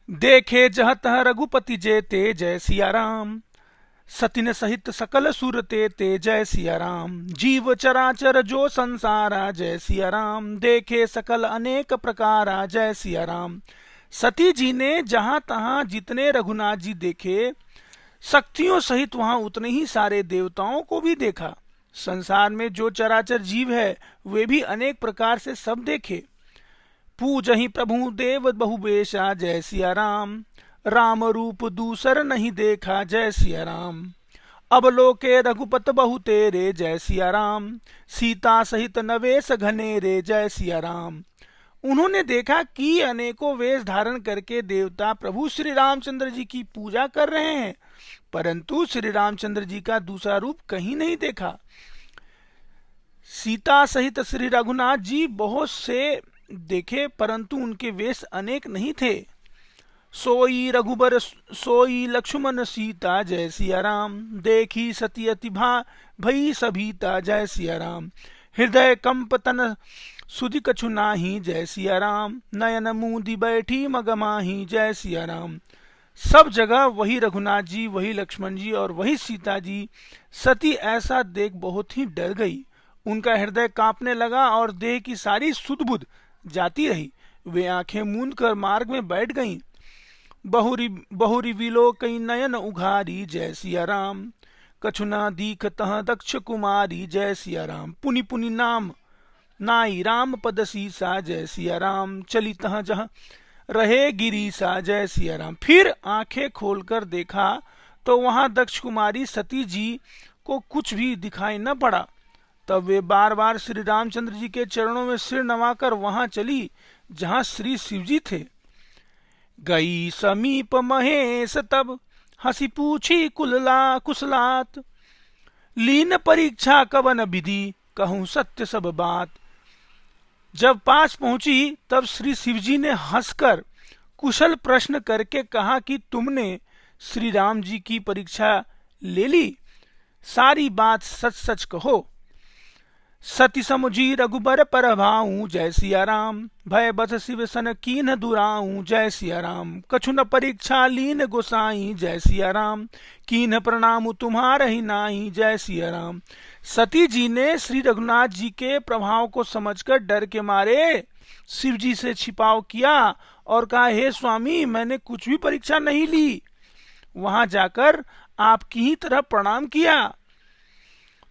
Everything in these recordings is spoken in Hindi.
देखे जह तह रघुपति जय ते जय सिया राम, सतिन सहित सकल सुर ते जय सिया राम। जीव चराचर जो संसारा जय सिया राम, देखे सकल अनेक प्रकारा जय सिया राम। सती जी ने जहां तहां जितने रघुनाथ जी देखे, शक्तियों सहित वहां उतने ही सारे देवताओं को भी देखा। संसार में जो चराचर जीव है वे भी अनेक प्रकार से सब देखे। पूजहि प्रभु देव बहुबेशा जय सिया राम, राम रूप दूसर नहीं देखा जय सिया राम। अब लोके रघुपत बहु तेरे जय सिया राम, सीता सहित नवेश घनेरे जय सिया राम। उन्होंने देखा कि अनेकों वेश धारण करके देवता प्रभु श्री रामचंद्र जी की पूजा कर रहे हैं, परंतु श्री रामचंद्र जी का दूसरा रूप कहीं नहीं देखा। सीता सहित श्री रघुनाथ जी बहुत से देखे, परंतु उनके वेश अनेक नहीं थे। सोई रघुबर सोई लक्ष्मण सीता जय सिया राम, देखी सती अति भई सभीता जय सिया राम। हृदय कंप तन सुधि कछु नाही जय सिया राम, नयन मूंदी बैठी मगमाही जय सिया राम। सब जगह वही रघुनाथ जी, वही लक्ष्मण जी और वही सीता जी। सती ऐसा देख बहुत ही डर गई, उनका हृदय कांपने लगा और देह की सारी सुध बुध जाती रही। वे आंखें मूंद कर मार्ग में बैठ गईं। बहुरी विलो कई नयन उघारी जय सिया राम, कछुना दीख तह दक्ष कुमारी जय सिया राम। पुनि पुनि नाम नाई राम पद सीसा जय सिया राम, चली तह जह रहे गिरीसा जय सिया राम। फिर आंखें खोलकर देखा तो वहां दक्ष कुमारी सती जी को कुछ भी दिखाई न पड़ा। तब वे बार बार श्री रामचंद्र जी के चरणों में सिर नवाकर वहां चली जहां श्री शिव जी थे। गई समीप महेश तब हंसी पूछी कुशलात, लीन परीक्षा कवन विधि कहूं सत्य सब बात। जब पास पहुंची तब श्री शिवजी ने हंसकर कुशल प्रश्न करके कहा कि तुमने श्री राम जी की परीक्षा ले ली, सारी बात सच सच कहो। सती समुझी रघुबर पर भाऊं जय सिया राम, भय बस शिव सन कीन दुराऊं जय सिया राम। कछु न परीक्षा लीन गोसाई जय सिया राम, कीन प्रणाम तुम्हारा ही नाई जय सिया राम। सती जी ने श्री रघुनाथ जी के प्रभाव को समझकर डर के मारे शिव जी से छिपाव किया और कहा, हे स्वामी, मैंने कुछ भी परीक्षा नहीं ली। वहां जाकर आपकी ही तरह प्रणाम किया।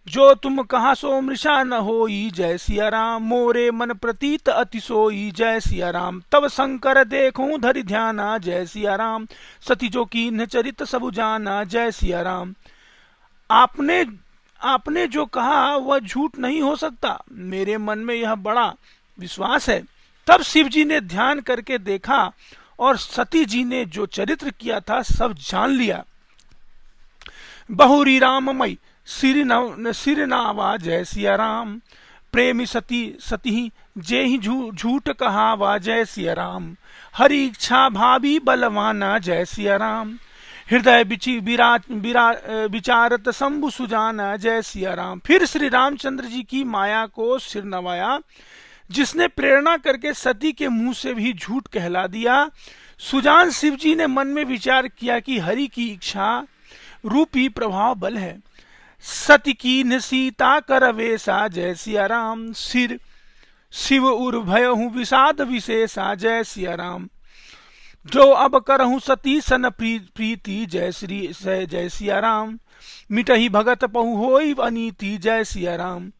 जो तुम कहा सो मृषा न होई जय सिया राम, मोरे मन प्रतीत अति सोई जय सिया राम। तब शंकर देखूं धरि ध्याना जय सिया राम, सती जो कीन्ह चरित सब जाना जय सिया राम। आपने जो कहा वह झूठ नहीं हो सकता, मेरे मन में यह बड़ा विश्वास है। तब शिव जी ने ध्यान करके देखा और सती जी ने जो चरित्र किया था सब जान लिया। बहुरी राममय सिर नावा जय सिया राम, प्रेमी सती जे ही झूठ कहावा जय सिया राम। हरि इच्छा भावी बलवाना जय सिया राम, हृदय विचारत शंभु सुजाना जय सिया राम। फिर श्री रामचंद्र जी की माया को सिर नवाया, जिसने प्रेरणा करके सती के मुंह से भी झूठ कहला दिया। सुजान शिव जी ने मन में विचार किया कि हरि की इच्छा रूपी प्रभाव बल है। सती कीन्ह सीता कर वेसा जय सिया राम, सिर शिव उर भयहु विषाद विशेषा जय सिया राम। जो अब करहु सती सन प्रीति जय सिया राम, मिटही भगत पहु होई अनीति जय सिया राम।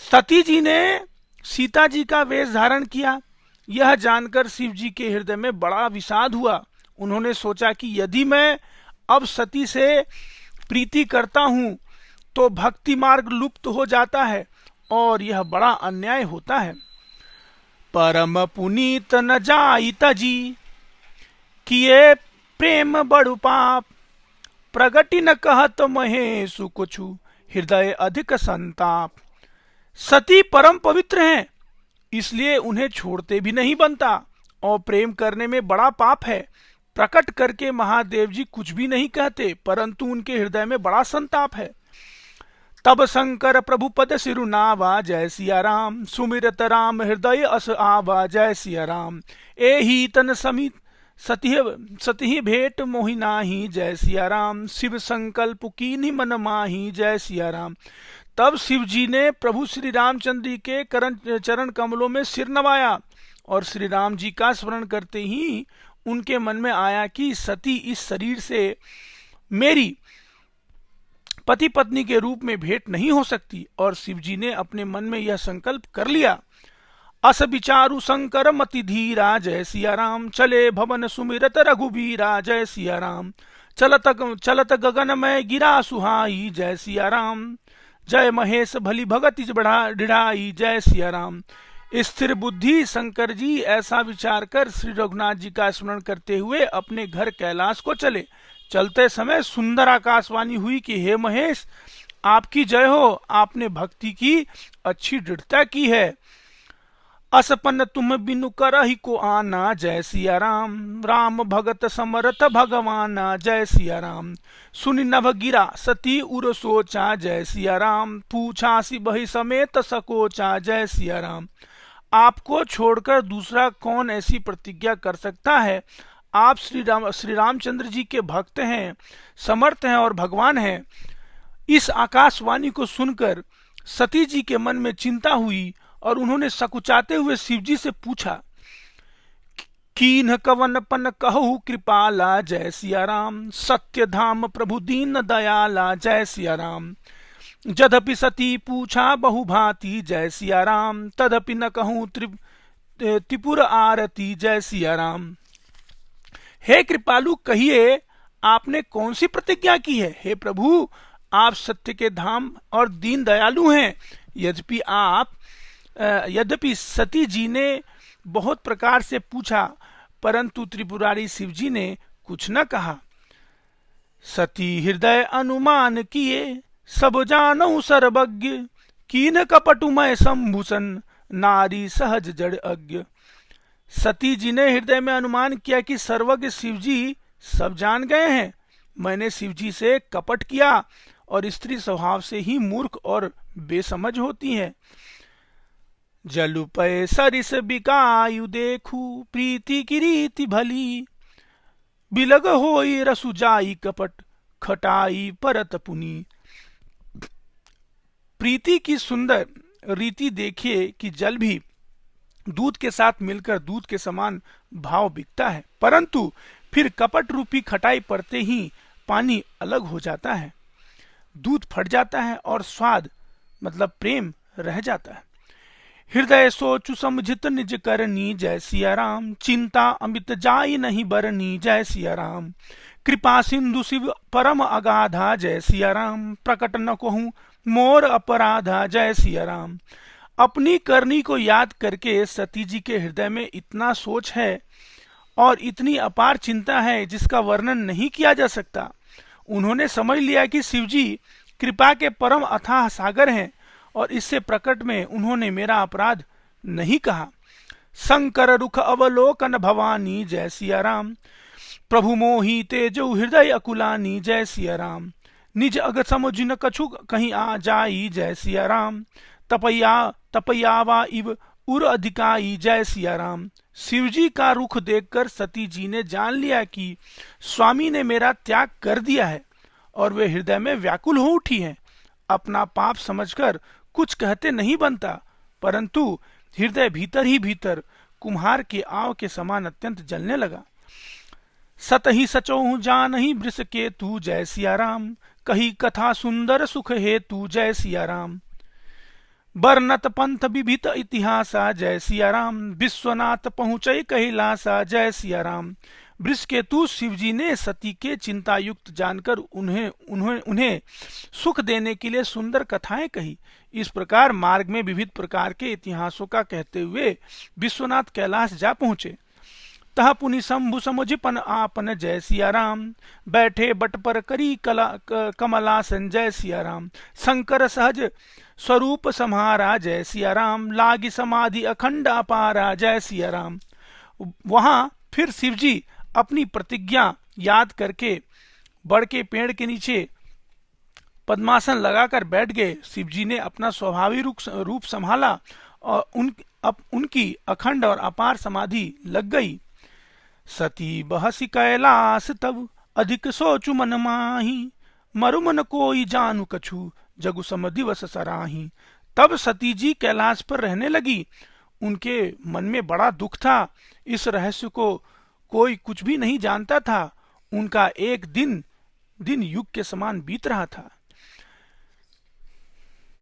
सती जी ने सीता जी का वेश धारण किया। यह जानकर शिव जी के हृदय में बड़ा विषाद हुआ। उन्होंने सोचा कि यदि मैं अब सती से प्रीति करता हूं तो भक्ति मार्ग लुप्त हो जाता है और यह बड़ा अन्याय होता है। परम पुनीत न जाई तजी, किए प्रेम बड़ु पाप, प्रगति न कहत महेशु कुछु, हृदय अधिक संताप। सती परम पवित्र हैं, इसलिए उन्हें छोड़ते भी नहीं बनता और प्रेम करने में बड़ा पाप है। प्रकट करके महादेव जी कुछ भी नहीं कहते, परंतु उनके हृदय में बड़ा संताप है। तब शंकर प्रभु पद सिरुनावा जय सिया राम, सुमिरत राम हृदय अस आवा जय सिया राम। एही तन समित सतिह भेंट मोहि नाही जय सिया राम, शिव संकल्प कीन्हि मन माही जय सिया राम। तब शिव जी ने प्रभु श्री रामचंद्र जी के चरण कमलों में सिर नवाया और श्री राम जी का स्मरण करते ही उनके मन में आया कि सती इस शरीर से मेरी पति पत्नी के रूप में भेंट नहीं हो सकती, और शिव जी ने अपने मन में यह संकल्प कर लिया। अस विचारु शंकर मति धीरा जय सिया राम, चले भवन सुमिरत रघुबीरा जय सिया राम। चलत गगन में गिरा सुहाई जय सिया राम, जय महेश भली भगति बढ़ाई जय सिया राम। स्थिर बुद्धि शंकर जी ऐसा विचार कर श्री रघुनाथ जी का स्मरण करते हुए अपने घर कैलाश को चले। चलते समय सुंदर आकाशवाणी हुई कि हे महेश, आपकी जय हो, आपने भक्ति की अच्छी दृढ़ता की है। असपन तुम बिनु करहि को आना जय सिया राम, राम भगत समरथ भगवाना जय सिया राम। सुनि नभ गिरा सती उर सोचा जय सिया राम, पूछा सि बहि समेत सकोचा जय सिया राम। आपको छोड़कर दूसरा कौन ऐसी प्रतिज्ञा कर सकता है? आप श्री रामचंद्र जी के भक्त हैं, समर्थ हैं और भगवान हैं। इस आकाशवाणी को सुनकर सती जी के मन में चिंता हुई और उन्होंने सकुचाते हुए शिव जी से पूछा, कीन्ह कवन पन कहु कृपाला जय सिया राम, सत्य धाम प्रभु दीन दयाला जय सिया राम। जदपि सती पूछा बहुभांति जय सिया राम, तदपि न कहूँ त्रिपुर आरती जय सिया राम। हे कृपालु, कहिए आपने कौन सी प्रतिज्ञा की है? हे प्रभु, आप सत्य के धाम और दीन दयालु हैं। यद्यपि सती जी ने बहुत प्रकार से पूछा, परंतु त्रिपुरारी शिव जी ने कुछ न कहा। सती हृदय अनुमान किए, सब जानऊ सर्वज्ञ, कीन कपटुमय संभूषण, नारी सहज जड़ अज्ञ। सती जी ने हृदय में अनुमान किया कि सर्वज्ञ शिव जी सब जान गए हैं। मैंने शिव जी से कपट किया और स्त्री स्वभाव से ही मूर्ख और बेसमझ होती है। जलुपय सरिस बिकायु देखू, प्रीति की रीति भली, बिलग होई रसु जाई कपट, खटाई परत पुनी। प्रीति की सुंदर रीति देखिए कि जल भी दूध के साथ मिलकर दूध के समान भाव बिकता है, परंतु फिर कपट रूपी खटाई पड़ते ही पानी अलग हो जाता है, दूध फट जाता है और स्वाद मतलब प्रेम रह जाता है। हृदय सोचु समझित निज करनी जय सिया राम, चिंता अमित जाई नहीं बरनी जय सिया राम। कृपा सिंधु शिव परम अगाधा जय सिया राम, प्रकट न कहूँ मोर अपराधा जय सिया राम। अपनी करनी को याद करके सती जी के हृदय में इतना सोच है और इतनी अपार चिंता है जिसका वर्णन नहीं किया जा सकता। उन्होंने समझ लिया कि शिव जी कृपा के परम अथाह सागर हैं और इससे प्रकट में उन्होंने मेरा अपराध नहीं कहा। शंकर रुख अवलोकन भवानी जय सिया राम, प्रभु मोही तेजो हृदय अकुलानी जय सिया राम। निज अग समुझ कछु कहीं आ जाई जय सिया राम, तपैयावा इव उर अधिकाई जय सिया राम। शिव जी का रुख देखकर सती जी ने जान लिया कि स्वामी ने मेरा त्याग कर दिया है और वे हृदय में व्याकुल हो उठी हैं। अपना पाप समझकर कुछ कहते नहीं बनता, परंतु हृदय भीतर ही भीतर कुम्हार के आव के समान अत्यंत जलने लगा। सतही सचोहु जानहि वृष के तू जय सिया राम, कही कथा सुंदर सुख हे तू जय सिया राम। बरनत पंथ विभित इतिहासा जय सिया राम, विश्वनाथ पहुंचे कैलासा जय सिया राम। वृषकेतु शिव जी ने सती के चिंता युक्त जानकर उन्हें सुख देने के लिए सुंदर कथाएं कही। इस प्रकार मार्ग में विविध प्रकार के इतिहासों का कहते हुए विश्वनाथ कैलाश जा पहुंचे। तह पुनि शंभु समुझिपन आपन जय सिया राम, बैठे बट पर करी कमलासन जय सिया राम। शंकर सहज स्वरूप सम्हारा जय सिया राम, लागी समाधि अखंड अपारा जय सिया राम। वहां फिर शिव जी अपनी प्रतिज्ञा याद करके बड़ के पेड़ के नीचे पद्मासन लगाकर बैठ गए। शिवजी ने अपना स्वाभाविक रूप संभाला और उनकी अखंड और अपार समाधि लग गई। सती बहसी कैलाश तब अधिक सोचु मन माही, मरु मन कोई जानू कछु जगु सम दिवस सराही। तब सती जी कैलाश पर रहने लगी। उनके मन में बड़ा दुख था। इस रहस्य को कोई कुछ भी नहीं जानता था। उनका एक दिन युग के समान बीत रहा था।